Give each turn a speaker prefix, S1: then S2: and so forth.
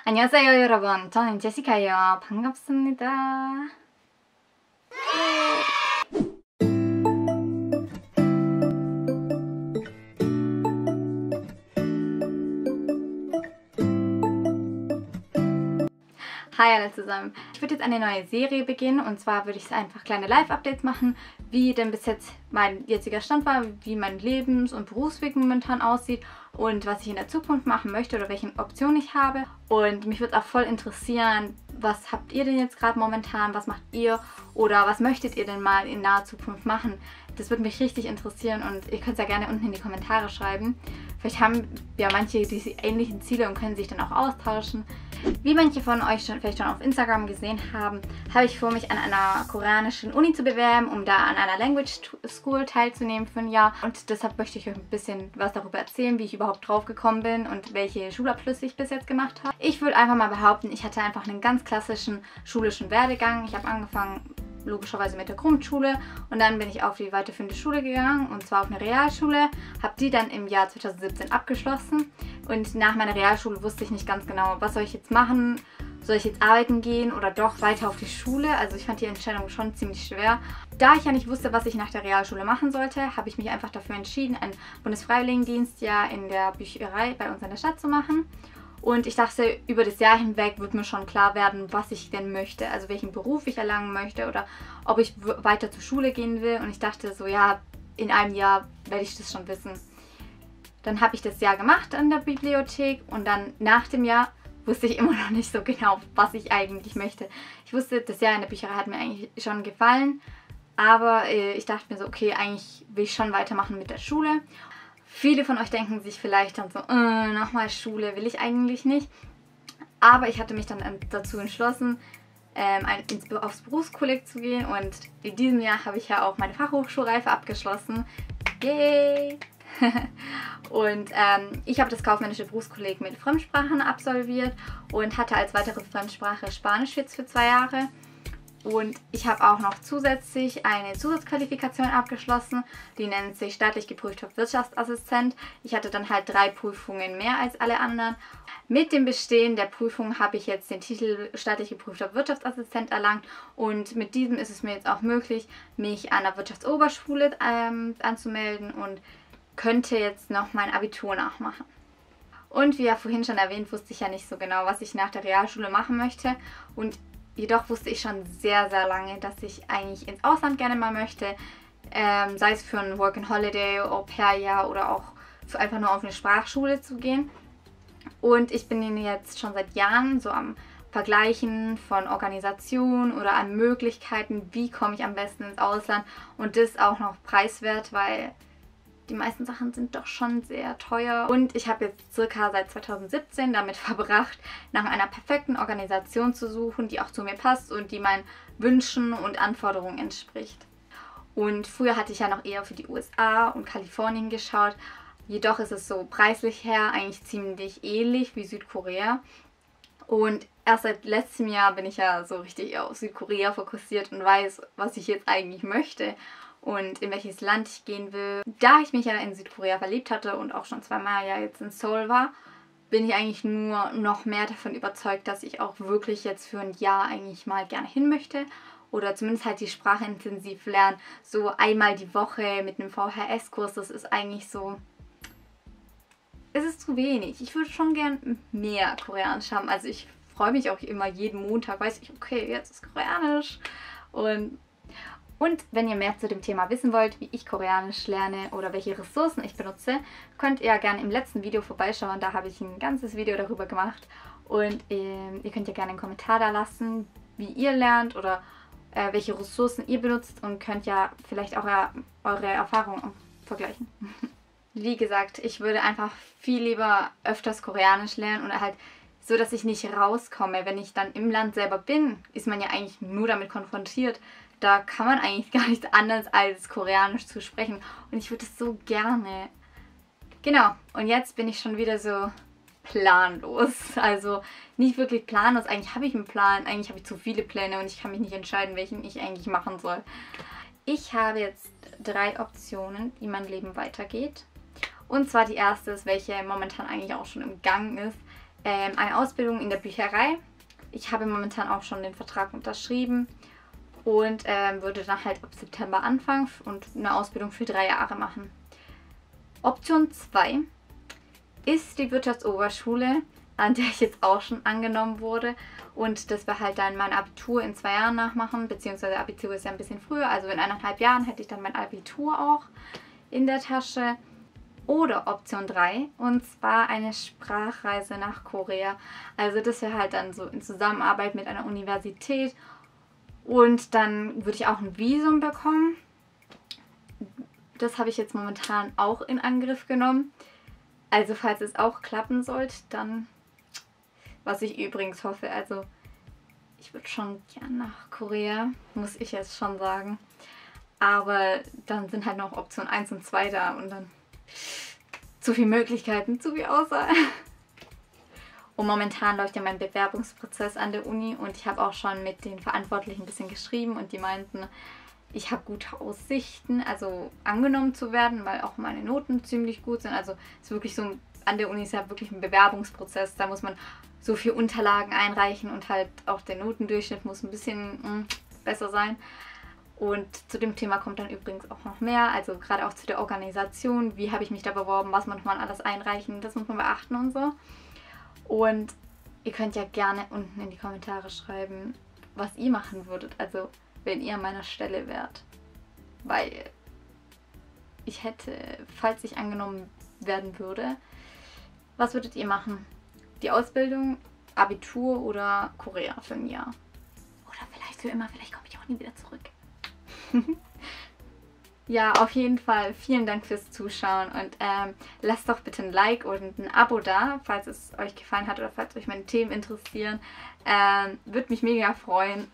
S1: 안녕하세요 여러분, 저는 제시카예요. 반갑습니다. Hi alle zusammen. Ich würde jetzt eine neue Serie beginnen und zwar würde ich einfach kleine Live-Updates machen, wie denn bis jetzt mein jetziger Stand war, wie mein Lebens- und Berufsweg momentan aussieht und was ich in der Zukunft machen möchte oder welche Optionen ich habe. Und mich würde auch voll interessieren, was habt ihr denn jetzt gerade momentan, was macht ihr oder was möchtet ihr denn mal in naher Zukunft machen? Das würde mich richtig interessieren und ihr könnt es ja gerne unten in die Kommentare schreiben. Vielleicht haben ja manche diese ähnlichen Ziele und können sich dann auch austauschen. Wie manche von euch vielleicht schon auf Instagram gesehen haben, habe ich vor, mich an einer koreanischen Uni zu bewerben, um da an einer Language School teilzunehmen für ein Jahr. Und deshalb möchte ich euch ein bisschen was darüber erzählen, wie ich überhaupt drauf gekommen bin und welche Schulabschlüsse ich bis jetzt gemacht habe. Ich würde einfach mal behaupten, ich hatte einfach einen ganz klassischen schulischen Werdegang. Ich habe angefangen logischerweise mit der Grundschule und dann bin ich auf die weiterführende Schule gegangen und zwar auf eine Realschule, habe die dann im Jahr 2017 abgeschlossen und nach meiner Realschule wusste ich nicht ganz genau, was soll ich jetzt machen, soll ich jetzt arbeiten gehen oder doch weiter auf die Schule, also ich fand die Entscheidung schon ziemlich schwer. Da ich ja nicht wusste, was ich nach der Realschule machen sollte, habe ich mich einfach dafür entschieden, ein Bundesfreiwilligendienstjahr in der Bücherei bei uns in der Stadt zu machen. Und ich dachte, über das Jahr hinweg wird mir schon klar werden, was ich denn möchte, also welchen Beruf ich erlangen möchte oder ob ich weiter zur Schule gehen will. Und ich dachte so, ja, in einem Jahr werde ich das schon wissen. Dann habe ich das Jahr gemacht an der Bibliothek und dann nach dem Jahr wusste ich immer noch nicht so genau, was ich eigentlich möchte. Ich wusste, das Jahr in der Bücherei hat mir eigentlich schon gefallen, aber ich dachte mir so, okay, eigentlich will ich schon weitermachen mit der Schule. Viele von euch denken sich vielleicht dann so, nochmal Schule will ich eigentlich nicht. Aber ich hatte mich dann dazu entschlossen, aufs Berufskolleg zu gehen und in diesem Jahr habe ich ja auch meine Fachhochschulreife abgeschlossen. Yay! Und ich habe das kaufmännische Berufskolleg mit Fremdsprachen absolviert und hatte als weitere Fremdsprache Spanisch jetzt für 2 Jahre. Und ich habe auch noch zusätzlich eine Zusatzqualifikation abgeschlossen, die nennt sich staatlich geprüfter Wirtschaftsassistent. Ich hatte dann halt 3 Prüfungen mehr als alle anderen. Mit dem Bestehen der Prüfung habe ich jetzt den Titel staatlich geprüfter Wirtschaftsassistent erlangt und mit diesem ist es mir jetzt auch möglich, mich an der Wirtschaftsoberschule anzumelden und könnte jetzt noch mein Abitur nachmachen. Und wie ja vorhin schon erwähnt, wusste ich ja nicht so genau, was ich nach der Realschule machen möchte und jedoch wusste ich schon sehr, sehr lange, dass ich eigentlich ins Ausland gerne mal möchte, sei es für ein Work-and-Holiday, Au-pair-Jahr oder auch für einfach nur auf eine Sprachschule zu gehen. Und ich bin jetzt schon seit Jahren so am Vergleichen von Organisationen oder an Möglichkeiten, wie komme ich am besten ins Ausland und das auch noch preiswert, weil die meisten Sachen sind doch schon sehr teuer. Und ich habe jetzt circa seit 2017 damit verbracht, nach einer perfekten Organisation zu suchen, die auch zu mir passt und die meinen Wünschen und Anforderungen entspricht. Und früher hatte ich ja noch eher für die USA und Kalifornien geschaut. Jedoch ist es so preislich her eigentlich ziemlich ähnlich wie Südkorea. Und erst seit letztem Jahr bin ich ja so richtig auf Südkorea fokussiert und weiß, was ich jetzt eigentlich möchte und in welches Land ich gehen will. Da ich mich ja in Südkorea verliebt hatte und auch schon 2 Mal ja jetzt in Seoul war, bin ich eigentlich nur noch mehr davon überzeugt, dass ich auch wirklich jetzt für ein Jahr eigentlich mal gerne hin möchte oder zumindest halt die Sprache intensiv lernen. So einmal die Woche mit einem VHS-Kurs, das ist eigentlich so, es ist zu wenig. Ich würde schon gern mehr Koreanisch haben, also ich freue mich auch immer jeden Montag, weiß ich, okay, jetzt ist Koreanisch und wenn ihr mehr zu dem Thema wissen wollt, wie ich Koreanisch lerne oder welche Ressourcen ich benutze, könnt ihr gerne im letzten Video vorbeischauen. Da habe ich ein ganzes Video darüber gemacht. Und ihr könnt ja gerne einen Kommentar da lassen, wie ihr lernt oder welche Ressourcen ihr benutzt und könnt ja vielleicht auch eure Erfahrungen vergleichen. Wie gesagt, ich würde einfach viel lieber öfters Koreanisch lernen und halt so, dass ich nicht rauskomme. Wenn ich dann im Land selber bin, ist man ja eigentlich nur damit konfrontiert. Da kann man eigentlich gar nichts anderes als Koreanisch zu sprechen. Und ich würde es so gerne. Genau, und jetzt bin ich schon wieder so planlos. Also nicht wirklich planlos. Eigentlich habe ich einen Plan, eigentlich habe ich zu viele Pläne und ich kann mich nicht entscheiden, welchen ich eigentlich machen soll. Ich habe jetzt 3 Optionen, wie mein Leben weitergeht. Und zwar die erste ist, welche momentan eigentlich auch schon im Gang ist. eine Ausbildung in der Bücherei. Ich habe momentan auch schon den Vertrag unterschrieben und würde dann halt ab September anfangen und eine Ausbildung für 3 Jahre machen. Option 2 ist die Wirtschaftsoberschule, an der ich jetzt auch schon angenommen wurde. Und das wäre halt dann mein Abitur in 2 Jahren nachmachen, beziehungsweise Abitur ist ja ein bisschen früher. Also in 1,5 Jahren hätte ich dann mein Abitur auch in der Tasche. Oder Option 3, und zwar eine Sprachreise nach Korea. Also das wäre halt dann so in Zusammenarbeit mit einer Universität. Und dann würde ich auch ein Visum bekommen. Das habe ich jetzt momentan auch in Angriff genommen. Also falls es auch klappen sollte, dann, was ich übrigens hoffe, also ich würde schon gern nach Korea, muss ich jetzt schon sagen. Aber dann sind halt noch Option 1 und 2 da und dann zu viele Möglichkeiten, zu viel Auswahl. Und momentan läuft ja mein Bewerbungsprozess an der Uni und ich habe auch schon mit den Verantwortlichen ein bisschen geschrieben und die meinten, ich habe gute Aussichten, also angenommen zu werden, weil auch meine Noten ziemlich gut sind. Also es ist wirklich so, an der Uni ist ja wirklich ein Bewerbungsprozess, da muss man so viel Unterlagen einreichen und halt auch der Notendurchschnitt muss ein bisschen besser sein. Und zu dem Thema kommt dann übrigens auch noch mehr, also gerade auch zu der Organisation, wie habe ich mich da beworben, was muss man alles einreichen, das muss man beachten und so. Und ihr könnt ja gerne unten in die Kommentare schreiben, was ihr machen würdet, also wenn ihr an meiner Stelle wärt. Weil ich hätte, falls ich angenommen werden würde, was würdet ihr machen? Die Ausbildung, Abitur oder Korea für ein Jahr? Oder vielleicht für immer, vielleicht komme ich auch nie wieder zurück. Ja, auf jeden Fall vielen Dank fürs Zuschauen und lasst doch bitte ein Like und ein Abo da, falls es euch gefallen hat oder falls euch meine Themen interessieren. Würde mich mega freuen.